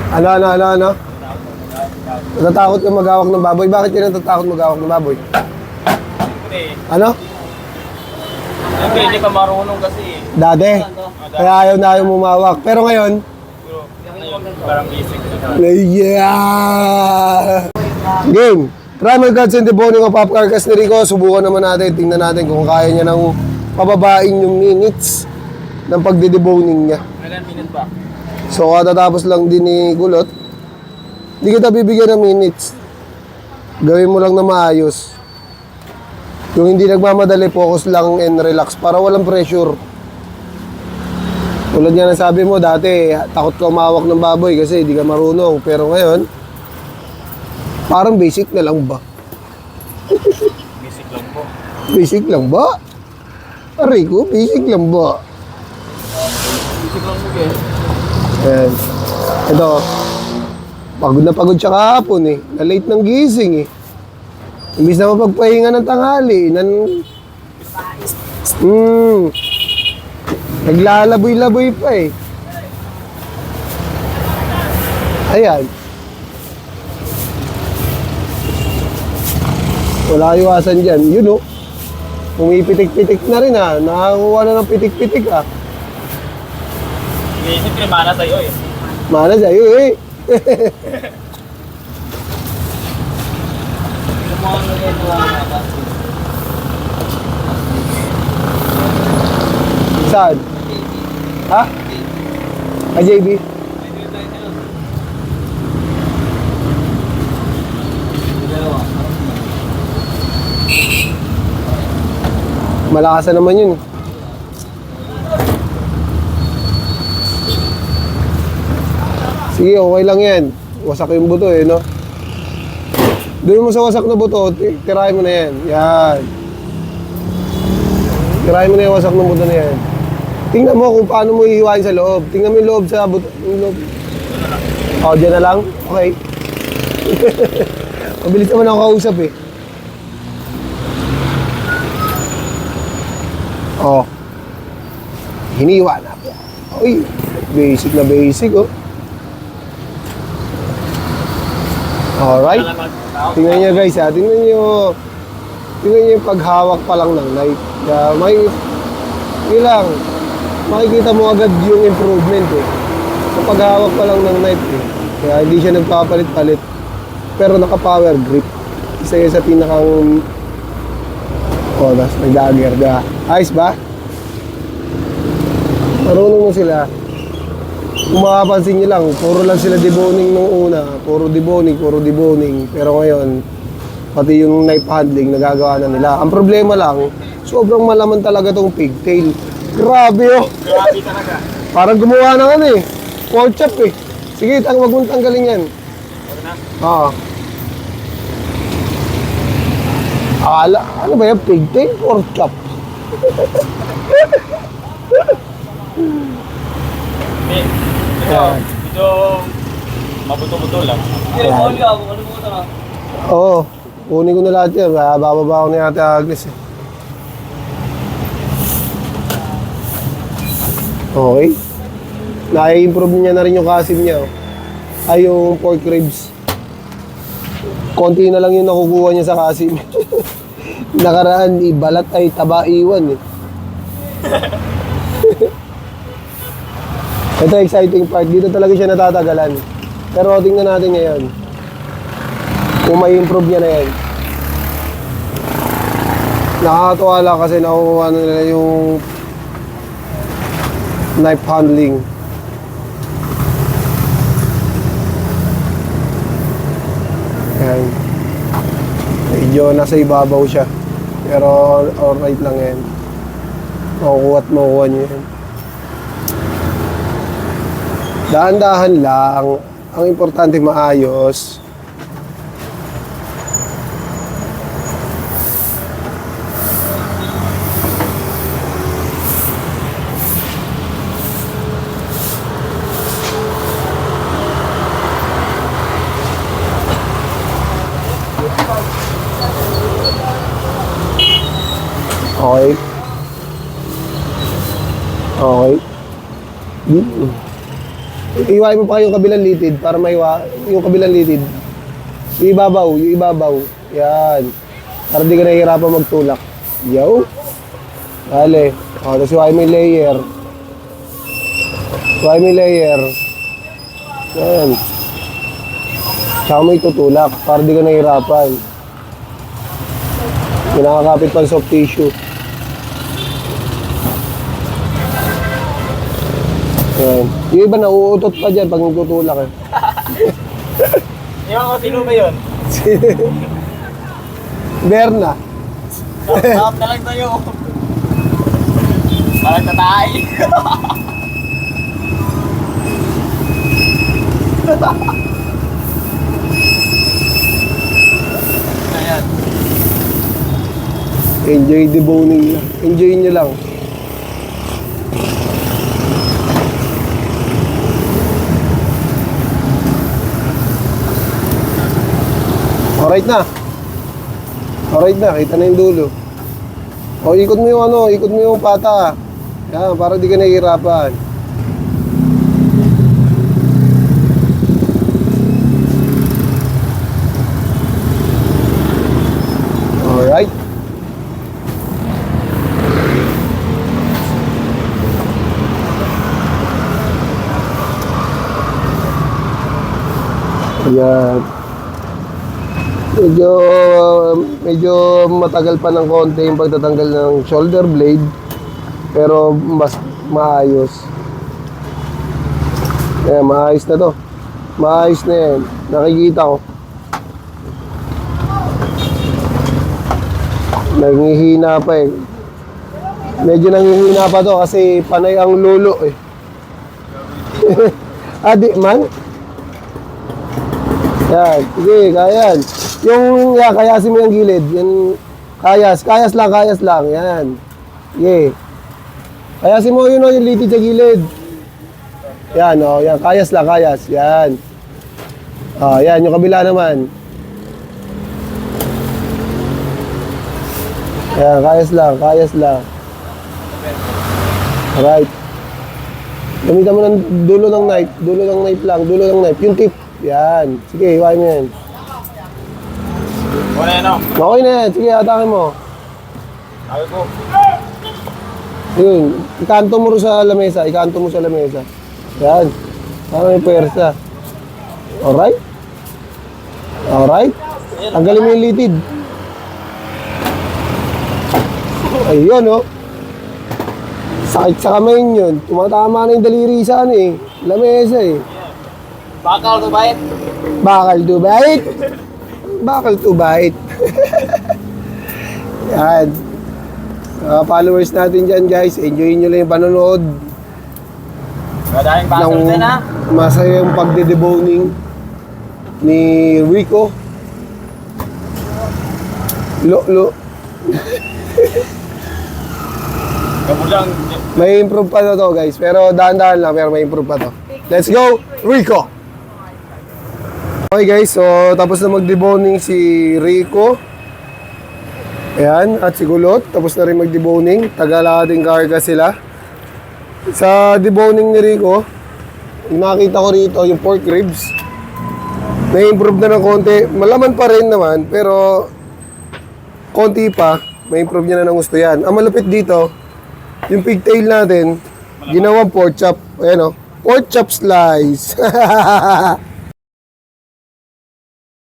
Ano? Natatakot ka maghawak ng baboy? Bakit ka natatakot maghawak ng baboy? Ano? Siyempre, hindi pa marunong kasi eh. Dati? Kaya ayaw na ayaw mumawak. Pero ngayon? Ngayon, parang basic na. Yeah! Game! Primal cuts and deboning of pop carcass ni Rico. Subukan naman natin. Tingnan natin kung kaya niya nang pababain yung minutes ng pagdedeboning niya. Ilan minute ba? So, katatapos lang din ni Kulot. Hindi kita bibigyan ng minutes. Gawin mo lang na maayos. Yung hindi nagmamadali, focus lang and relax para walang pressure. Tulad nga ng sabi mo, dati takot ka umawak ng baboy kasi hindi ka marunong. Pero ngayon, parang basic na lang ba? Basic lang po. Basic lang ba? Aray ko, basic lang ba? Basic lang po eh. Ayan. Ito, pagod siya kahapon eh. Na-late ng gising eh. Imbis na mapagpahinga ng tanghali, naglalaboy-laboy pa eh. Ayan. Wala iwasan dyan. Yun oh. Pumipitik-pitik na rin ah. Nakakuha na ng pitik-pitik ah. Sige, siyempre mana sa'yo eh. Mana sa'yo eh. Saan? Ha? Ah, JB? Malakasan naman yun. Sige, okay lang yan. Wasak yung buto eh, no? Doon mo sa wasak na buto, tirahin mo na yan. Yan. Tirahin mo na yung wasak ng buto na yan. Tingnan mo kung paano mo ihiwain sa loob. Tingnan mo yung loob sa buto. Yung loob. O, dyan na lang? Okay. Mabilis naman ako kausap eh. O. Hiniwa na po. Uy, basic na basic oh. Alright. Tingnan nyo guys ha. Tingnan nyo yung paghawak pa lang ng knife. Kaya makikita mo agad yung improvement eh. Sa paghawak pa lang ng knife eh. Kaya hindi siya nagpapalit-palit. Pero naka-power grip. Isa yun sa pinakang... Oh, tas nag-dagger da. Ayos ba? Marunong mo sila. Kung makapansin nyo lang, puro lang sila deboning nung una. Puro deboning. Pero ngayon, pati yung knife handling, nagagawa na nila. Ang problema lang, sobrang malaman talaga tong pigtail. Grabe oh! Grabe talaga. Parang gumawa ng ano eh. Pork chop eh. Sige, wag mong tanggalin yan. Oo. Ano ba yan? Pigtail? Pork chop? Medyo mabuto-buto lang. Oo. Kunin ko na lahat yan. Bababa ko na yung Ate Agnes eh. Okay. Na-improve niya na rin yung kasim niya. Oh. Ay, yung pork ribs. Konti na lang yung nakukuha niya sa kasim. Nakaraan, ibalat ay taba iwan eh. Ito exciting part. Dito talaga siya natatagalan. Pero tingnan natin ngayon. Kung may improve niya na yan. Nakakatuwa lang kasi nakukuha na nila yung knife handling. Ayan. Medyo nasa ibabaw siya. Pero alright lang yan. Makukuha at makukuha niyo yan. Dahan-dahan lang. Ang importante maayos. Okay. Okay. Iwain mo pa yung kabilang litid para maiwa yung kabilang litid. Yung ibabaw. Yan. Para di ka nahihirapan magtulak. Yo. Dale. O, tapos iwain mo yung layer. Iwain mo yung layer. Yan. Tsaka mo itutulak para di ka nahihirapan. Yung nakakapit pa soft tissue. Yan. Yung iba nauutot pa dyan pag nagtutulak eh. Yung sino ba yun? Berna. Sarap na lang sa'yo. Parang tatay. Ayan. Enjoy deboning lang. Enjoy nyo lang. Alright na. Alright na, kita na yung dulo. O, ikot mo yung pata. Yan, para di ka nahihirapan. Alright. Ayan. Medyo matagal pa ng konti yung pagtatanggal ng shoulder blade, pero mas maayos. Ayan, maayos na to. Maayos na yan. Nakikita ko. Nangihina pa eh. Medyo nangihina pa to kasi panay ang lulo eh. Adi man. Yan, sige, kayan. Yung, yan, kayasin mo yung gilid. Yan, kayas lang, yan. Sige. Kayasin mo yun, yung litid sa gilid. Yan, yan, kayas, yan. Yan, yung kabila naman. Yan, kayas lang. Alright. Gamitan mo ng dulo ng knife, yung tip. Yan. Sige, iwain mo yan. Wala yan o. Okay na yan. Sige, atakin mo. Sabi ko. Yun. Ikanto mo sa lamesa. Yan. Para may puwersa. Alright? Tanggalin mo yung litid. Ayun, oh. Sakit sa kamay yun. Tumatama na yung daliri sa lamesa eh. Bakal to bite. Bakal to bite. Yan. Followers natin dyan, guys. Enjoy nyo lang yung panonood. Madaming basol din ha. Masaya yung pagde-deboning ni Rico. Lo. Kamulang. May improve pa na to, guys. Pero dahan-dahan lang, pero may improve pa to. Let's go, Rico! Okay guys, so tapos na mag-deboning si Rico. Ayan, at si Kulot. Tapos na rin mag-deboning. Tagalating karga sila. Sa deboning ni Rico, yung nakita ko rito, yung pork ribs. May-improve na ng konti. Malaman pa rin naman, pero konti pa. May-improve niya na ng gusto yan. Ang malupit dito, yung pigtail natin, ginawang pork chop. Ayan o, pork chop slice.